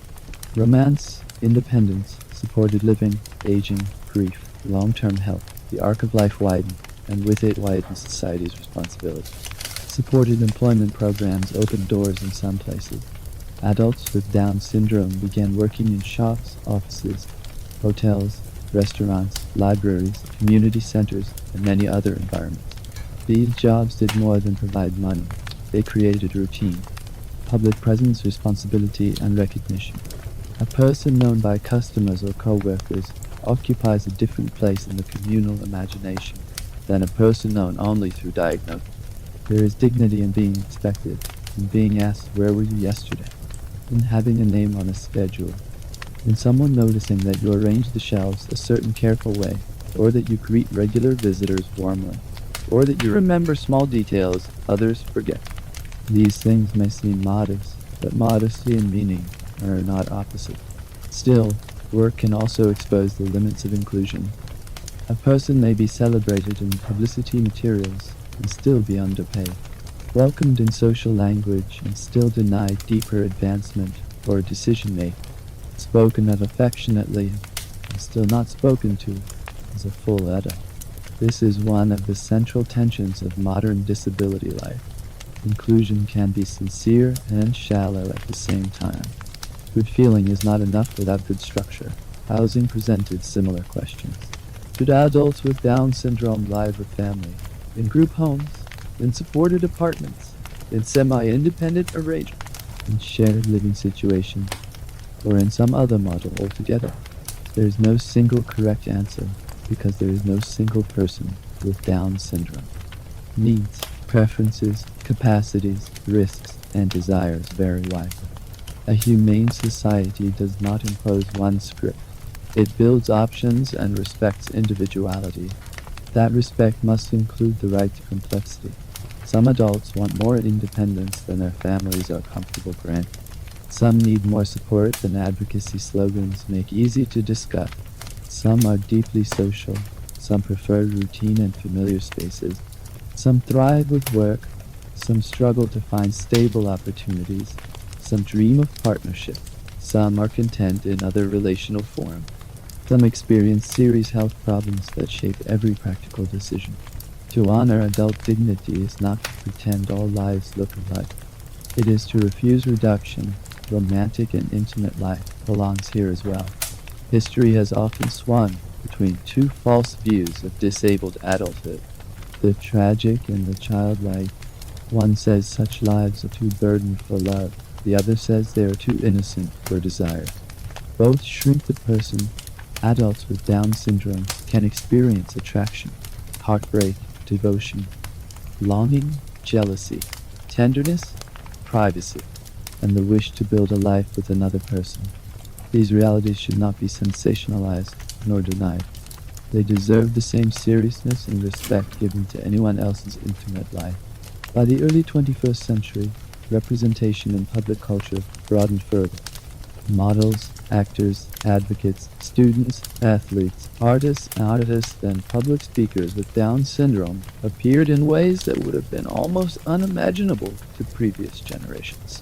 romance, independence, supported living, aging, grief, long-term health. The arc of life widened, and with it widened society's responsibility. Supported employment programs opened doors in some places. Adults with Down syndrome began working in shops, offices, hotels, restaurants, libraries, community centers, and many other environments. These jobs did more than provide money. They created routine, public presence, responsibility, and recognition. A person known by customers or co-workers occupies a different place in the communal imagination than a person known only through diagnosis. There is dignity in being expected, in being asked, "Where were you yesterday?" in having a name on a schedule, in someone noticing that you arrange the shelves a certain careful way, or that you greet regular visitors warmly, or that you remember small details others forget. These things may seem modest, but modesty and meaning are not opposite. Still, work can also expose the limits of inclusion. A person may be celebrated in publicity materials and still be underpaid, welcomed in social language and still denied deeper advancement or decision-making, spoken of affectionately and still not spoken to as a full adult. This is one of the central tensions of modern disability life. Inclusion can be sincere and shallow at the same time. Good feeling is not enough without good structure. Housing presented similar questions. Should adults with Down syndrome live with family, in group homes, in supported apartments, in semi-independent arrangements, in shared living situations, or in some other model altogether? There is no single correct answer because there is no single person with Down syndrome. Needs, preferences, capacities, risks, and desires vary widely. A humane society does not impose one script. It builds options and respects individuality. That respect must include the right to complexity. Some adults want more independence than their families are comfortable granting. Some need more support than advocacy slogans make easy to discuss. Some are deeply social. Some prefer routine and familiar spaces. Some thrive with work. Some struggle to find stable opportunities. Some dream of partnership. Some are content in other relational forms. Some experience serious health problems that shape every practical decision. To honor adult dignity is not to pretend all lives look alike. It is to refuse reduction. Romantic and intimate life belongs here as well. History has often swung between two false views of disabled adulthood, the tragic and the childlike. One says such lives are too burdened for love. The other says they are too innocent for desire. Both shrink the person. Adults with Down syndrome can experience attraction, heartbreak, devotion, longing, jealousy, tenderness, privacy, and the wish to build a life with another person. These realities should not be sensationalized nor denied. They deserve the same seriousness and respect given to anyone else's intimate life. By the early 21st century, representation in public culture broadened further. Models, actors, advocates, students, athletes, artists, and public speakers with Down syndrome appeared in ways that would have been almost unimaginable to previous generations.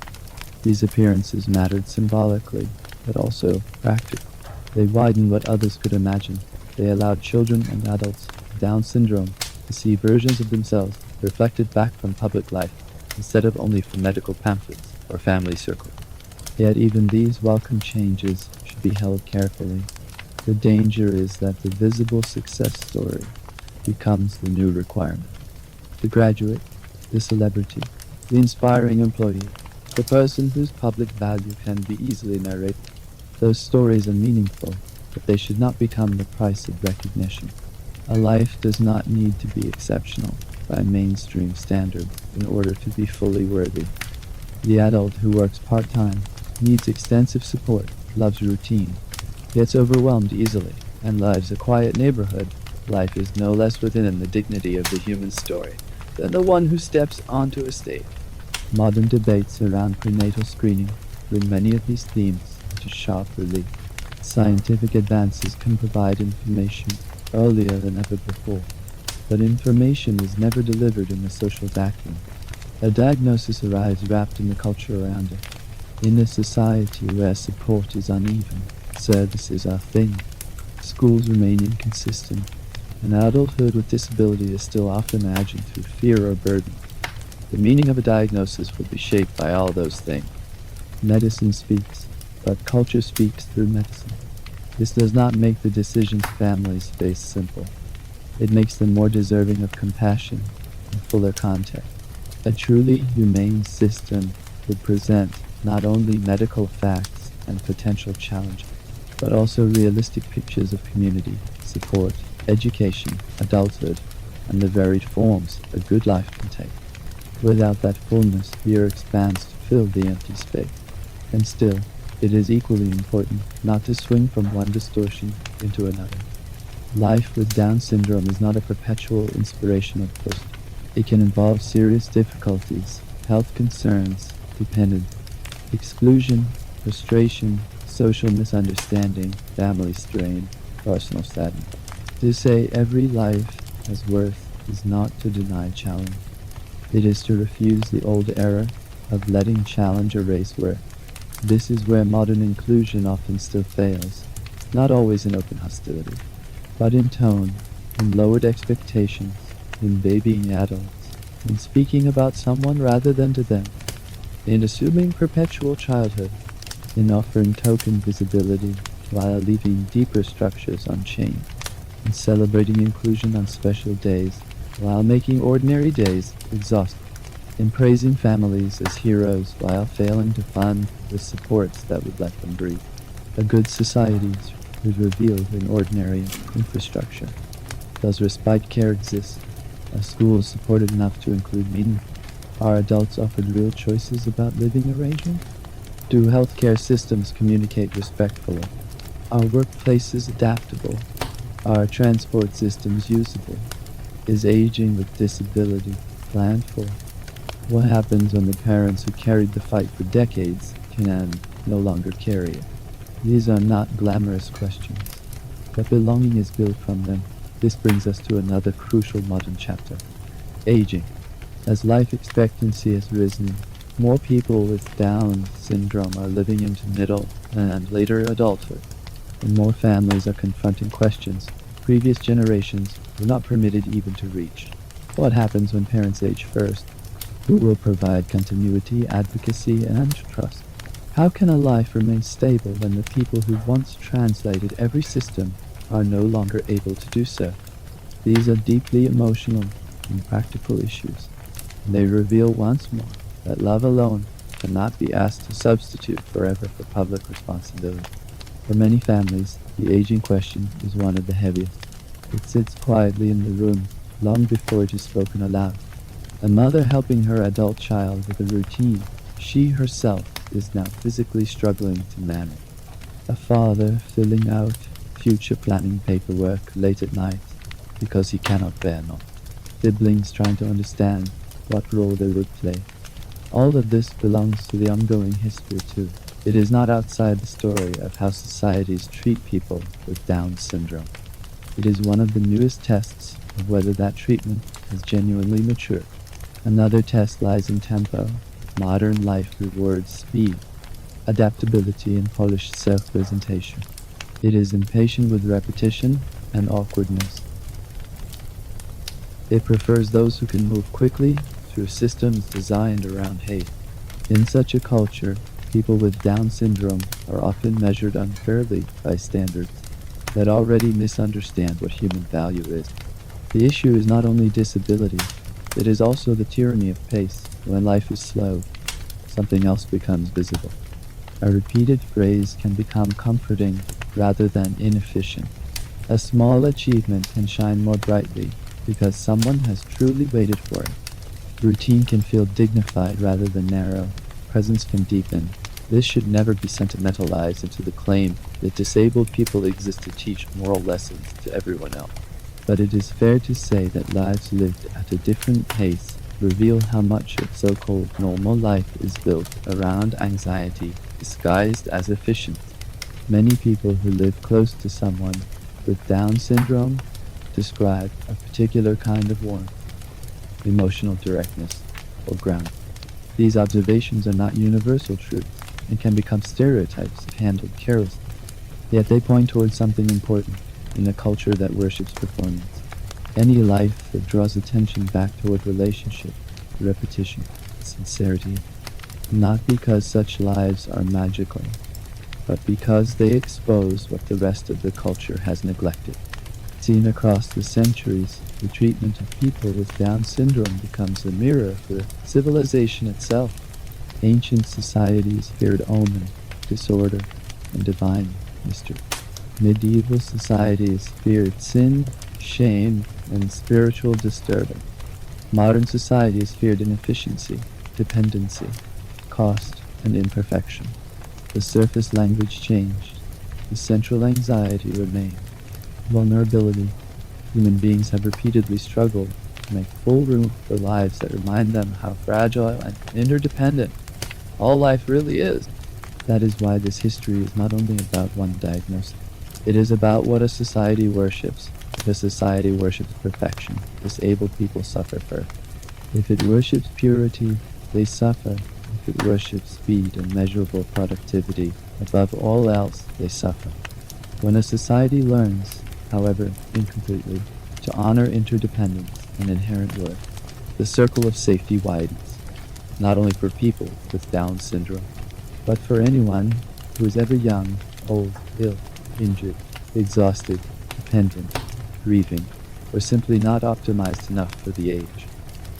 These appearances mattered symbolically, but also practically. They widened what others could imagine. They allowed children and adults with Down syndrome to see versions of themselves reflected back from public life, instead of only from medical pamphlets or family circles. Yet even these welcome changes should be held carefully. The danger is that the visible success story becomes the new requirement. The graduate, the celebrity, the inspiring employee, the person whose public value can be easily narrated. Those stories are meaningful, but they should not become the price of recognition. A life does not need to be exceptional by mainstream standards in order to be fully worthy. The adult who works part-time, needs extensive support, loves routine, gets overwhelmed easily, and lives a quiet neighborhood. Life is no less within the dignity of the human story than the one who steps onto a stage. Modern debates around prenatal screening bring many of these themes into sharp relief. Scientific advances can provide information earlier than ever before, but information is never delivered in a social vacuum. A diagnosis arrives wrapped in the culture around it. In a society where support is uneven, services are thin, schools remain inconsistent, and adulthood with disability is still often imagined through fear or burden. The meaning of a diagnosis will be shaped by all those things. Medicine speaks, but culture speaks through medicine. This does not make the decisions families face simple. It makes them more deserving of compassion and fuller context. A truly humane system would present not only medical facts and potential challenges, but also realistic pictures of community, support, education, adulthood, and the varied forms a good life can take. Without that fullness, fear expands to fill the empty space. And still, it is equally important not to swing from one distortion into another. Life with Down syndrome is not a perpetual inspirational pursuit. It can involve serious difficulties, health concerns, dependence, exclusion, frustration, social misunderstanding, family strain, personal sadness. To say every life has worth is not to deny challenge. It is to refuse the old error of letting challenge erase worth. This is where modern inclusion often still fails, not always in open hostility, but in tone, in lowered expectations, in babying adults, in speaking about someone rather than to them, in assuming perpetual childhood, in offering token visibility while leaving deeper structures unchanged, in celebrating inclusion on special days while making ordinary days exhausting, in praising families as heroes while failing to fund the supports that would let them breathe. A good society is revealed in ordinary infrastructure. Does respite care exist? Are schools supported enough to include meaning? Are adults offered real choices about living arrangements? Do healthcare systems communicate respectfully? Are workplaces adaptable? Are transport systems usable? Is aging with disability planned for? What happens when the parents who carried the fight for decades can no longer carry it? These are not glamorous questions, but belonging is built from them. This brings us to another crucial modern chapter: aging. As life expectancy has risen, more people with Down syndrome are living into middle and later adulthood, and more families are confronting questions previous generations were not permitted even to reach. What happens when parents age first? Who will provide continuity, advocacy, and trust? How can a life remain stable when the people who once translated every system are no longer able to do so? These are deeply emotional and practical issues, and they reveal once more that love alone cannot be asked to substitute forever for public responsibility. For many families, the aging question is one of the heaviest. It sits quietly in the room long before it is spoken aloud. A mother helping her adult child with a routine she herself is now physically struggling to manage. A father filling out future planning paperwork late at night because he cannot bear not. Siblings trying to understand what role they would play. All of this belongs to the ongoing history too. It is not outside the story of how societies treat people with Down syndrome. It is one of the newest tests of whether that treatment has genuinely matured. Another test lies in tempo. Modern life rewards speed, adaptability, and polished self-presentation. It is impatient with repetition and awkwardness. It prefers those who can move quickly through systems designed around hate. In such a culture, people with Down syndrome are often measured unfairly by standards that already misunderstand what human value is. The issue is not only disability, it is also the tyranny of pace. When life is slow, something else becomes visible. A repeated phrase can become comforting rather than inefficient. A small achievement can shine more brightly because someone has truly waited for it. Routine can feel dignified rather than narrow. Presence can deepen. This should never be sentimentalized into the claim that disabled people exist to teach moral lessons to everyone else. But it is fair to say that lives lived at a different pace reveal how much of so-called normal life is built around anxiety disguised as efficiency. Many people who live close to someone with Down syndrome describe a particular kind of warmth, emotional directness, or ground. These observations are not universal truths and can become stereotypes if handled carelessly. Yet they point towards something important in a culture that worships performance. Any life that draws attention back toward relationship, repetition, sincerity, not because such lives are magical, but because they expose what the rest of the culture has neglected. Seen across the centuries, the treatment of people with Down syndrome becomes a mirror for civilization itself. Ancient societies feared omen, disorder, and divine mystery. Medieval societies feared sin, shame, and spiritual disturbance. Modern societies feared inefficiency, dependency, cost, and imperfection. The surface language changed. The central anxiety remained. Vulnerability. Human beings have repeatedly struggled to make full room for lives that remind them how fragile and interdependent all life really is. That is why this history is not only about one diagnosis. It is about what a society worships. If a society worships perfection, disabled people suffer first. If it worships purity, they suffer. If it worships speed and measurable productivity, above all else, they suffer. When a society learns, however incompletely, to honor interdependence and inherent worth, the circle of safety widens, not only for people with Down syndrome, but for anyone who is ever young, old, ill, injured, exhausted, dependent, grieving, or simply not optimized enough for the age.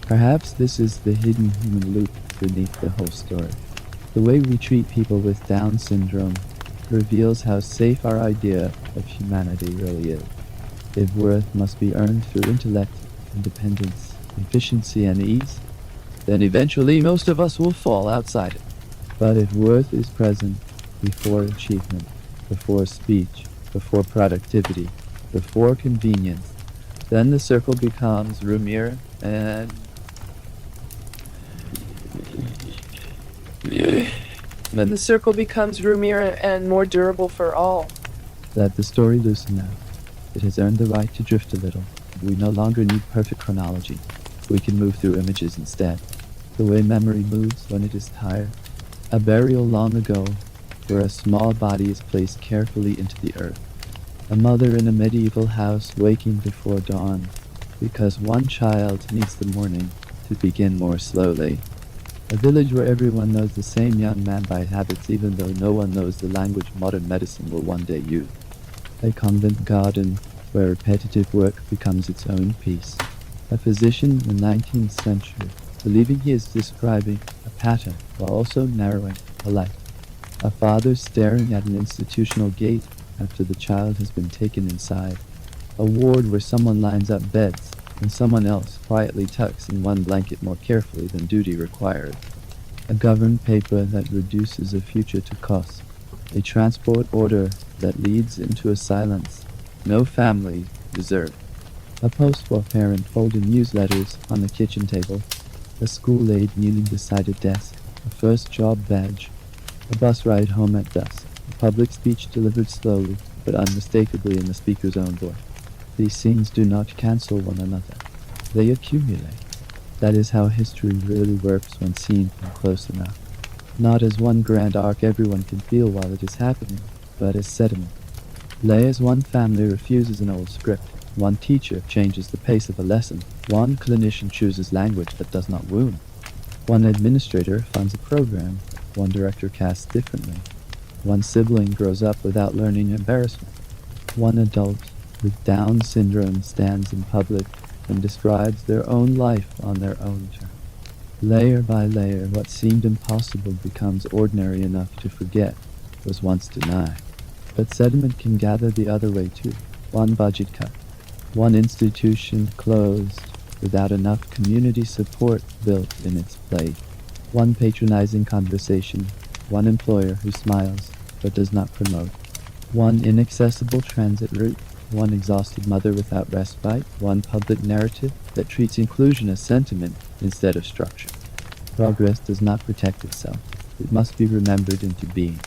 Perhaps this is the hidden human loop beneath the whole story. The way we treat people with Down syndrome reveals how safe our idea of humanity really is. If worth must be earned through intellect, independence, efficiency, and ease, then eventually most of us will fall outside it. But if worth is present before achievement, before speech, before productivity, before convenience, then the circle becomes roomier and more durable for all. let the story loosen now. It has earned the right to drift a little. We no longer need perfect chronology. We can move through images instead. The way memory moves when it is tired. A burial long ago, where a small body is placed carefully into the earth. A mother in a medieval house waking before dawn, because one child needs the morning to begin more slowly. A village where everyone knows the same young man by habits even though no one knows the language modern medicine will one day use. A convent garden where repetitive work becomes its own peace. A physician in the 19th century, believing he is describing a pattern while also narrowing a life. A father staring at an institutional gate after the child has been taken inside. A ward where someone lines up beds and someone else quietly tucks in one blanket more carefully than duty required. A governed paper that reduces a future to cost. A transport order that leads into a silence no family deserved. A post-war parent folding newsletters on the kitchen table. A school aide kneeling beside a desk. A first job badge. A bus ride home at dusk. A public speech delivered slowly but unmistakably in the speaker's own voice. These scenes do not cancel one another. They accumulate. That is how history really works when seen from close enough. Not as one grand arc everyone can feel while it is happening, but as sediment. Lay as one family refuses an old script, one teacher changes the pace of a lesson, one clinician chooses language that does not wound, one administrator funds a program, one director casts differently, one sibling grows up without learning embarrassment, one adult with Down syndrome stands in public and describes their own life on their own terms. Layer by layer, what seemed impossible becomes ordinary enough to forget was once denied. But sediment can gather the other way too. One budget cut, one institution closed without enough community support built in its place, one patronizing conversation, one employer who smiles but does not promote, one inaccessible transit route, one exhausted mother without respite, one public narrative that treats inclusion as sentiment instead of structure. Progress does not protect itself. It must be remembered into being,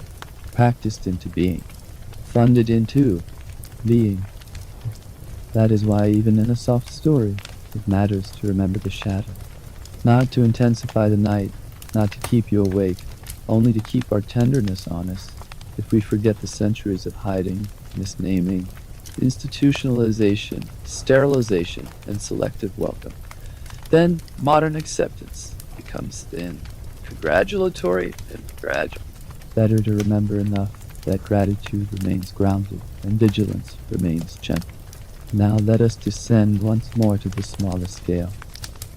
practiced into being, funded into being. That is why even in a soft story, it matters to remember the shadow. Not to intensify the night, not to keep you awake, only to keep our tenderness honest. If we forget the centuries of hiding, misnaming, institutionalization, sterilization, and selective welcome, then modern acceptance becomes thin, congratulatory, and fragile. Better to remember enough that gratitude remains grounded and vigilance remains gentle. Now let us descend once more to the smaller scale,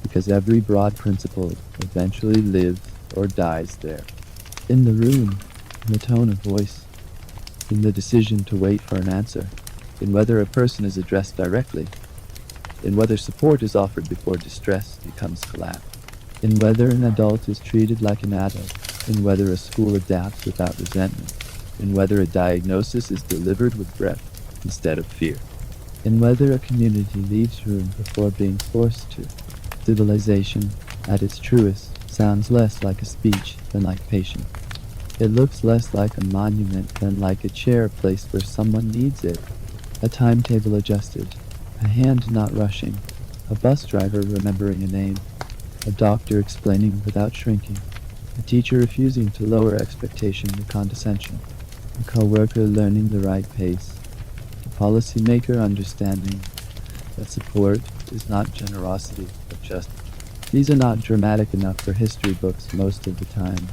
because every broad principle eventually lives or dies there. In the room, in the tone of voice, in the decision to wait for an answer, in whether a person is addressed directly, in whether support is offered before distress becomes collapse, in whether an adult is treated like an adult, in whether a school adapts without resentment, in whether a diagnosis is delivered with breath instead of fear, in whether a community leaves room before being forced to. Civilization, at its truest, sounds less like a speech than like patience. It looks less like a monument than like a chair placed where someone needs it, a timetable adjusted, a hand not rushing, a bus driver remembering a name, a doctor explaining without shrinking, a teacher refusing to lower expectation with condescension, a co-worker learning the right pace, a policymaker understanding that support is not generosity but justice. These are not dramatic enough for history books most of the time,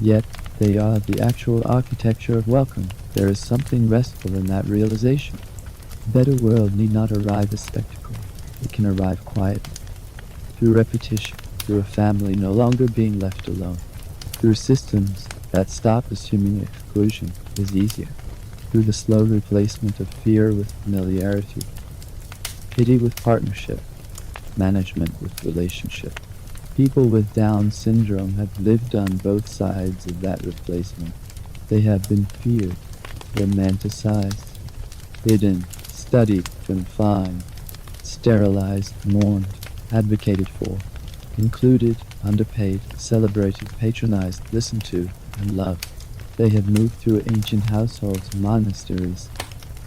yet they are the actual architecture of welcome. There is something restful in that realization. A better world need not arrive as spectacle. It can arrive quietly, through repetition, through a family no longer being left alone, through systems that stop assuming exclusion is easier, through the slow replacement of fear with familiarity, pity with partnership, management with relationship. People with Down syndrome have lived on both sides of that replacement. They have been feared, romanticized, hidden, studied, confined, sterilized, mourned, advocated for, included, underpaid, celebrated, patronized, listened to, and loved. They have moved through ancient households, monasteries,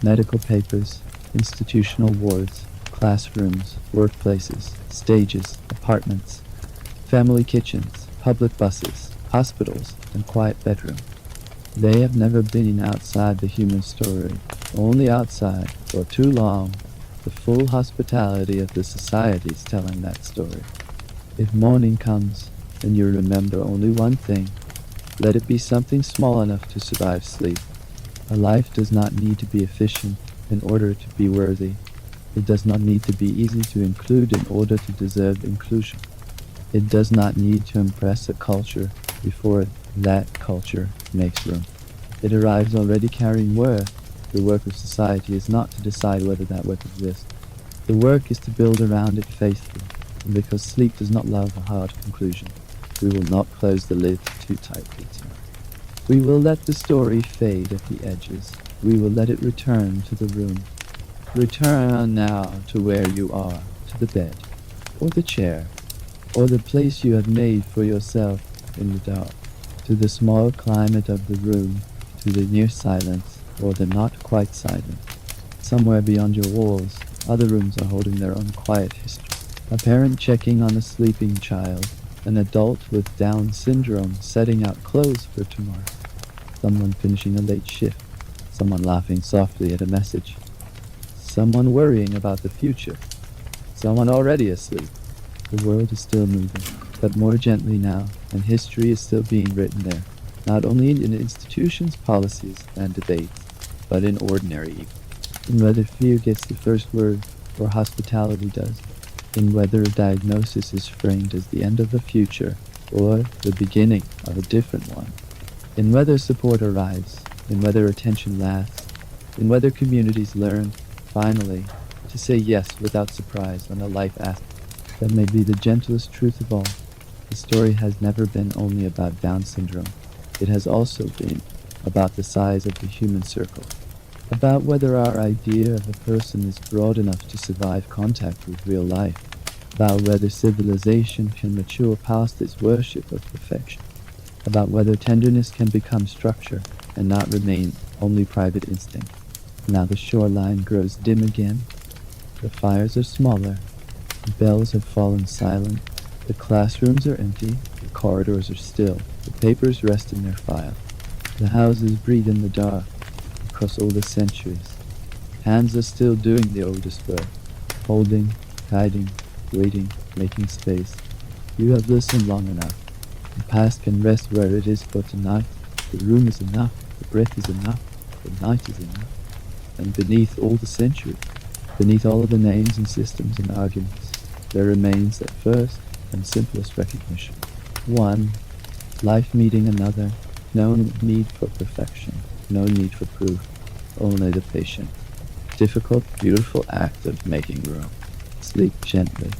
medical papers, institutional wards, classrooms, workplaces, stages, apartments, family kitchens, public buses, hospitals, and quiet bedrooms. They have never been outside the human story, only outside, for too long, the full hospitality of the societies telling that story. If morning comes, and you remember only one thing, let it be something small enough to survive sleep. A life does not need to be efficient in order to be worthy. It does not need to be easy to include in order to deserve inclusion. It does not need to impress a culture before that culture makes room. It arrives already carrying worth. The work of society is not to decide whether that work exists. The work is to build around it faithfully, and because sleep does not love a hard conclusion, we will not close the lid too tightly tonight. We will let the story fade at the edges. We will let it return to the room. Return now to where you are, to the bed, or the chair, or the place you have made for yourself in the dark, to the small climate of the room, to the near silence, or the not quite silence. Somewhere beyond your walls, other rooms are holding their own quiet history. A parent checking on a sleeping child, an adult with Down syndrome setting out clothes for tomorrow, someone finishing a late shift, someone laughing softly at a message, someone worrying about the future, someone already asleep. The world is still moving, but more gently now, and history is still being written there, not only in institutions, policies, and debates, but in ordinary evil. In whether fear gets the first word, or hospitality does, in whether a diagnosis is framed as the end of the future, or the beginning of a different one, in whether support arrives, in whether attention lasts, in whether communities learn, finally, to say yes without surprise when a life asks. That may be the gentlest truth of all. The story has never been only about Down syndrome. It has also been about the size of the human circle, about whether our idea of a person is broad enough to survive contact with real life, about whether civilization can mature past its worship of perfection, about whether tenderness can become structure and not remain only private instinct. Now the shoreline grows dim again, the fires are smaller, the bells have fallen silent, the classrooms are empty, the corridors are still, the papers rest in their file, the houses breathe in the dark, across all the centuries. Hands are still doing the oldest work, holding, guiding, waiting, making space. You have listened long enough. The past can rest where it is for tonight. The room is enough, the breath is enough, the night is enough. And beneath all the centuries, beneath all of the names and systems and arguments, there remains that first and simplest recognition. One, life meeting another, no need for perfection, no need for proof, only the patient, difficult, beautiful act of making room. Sleep gently,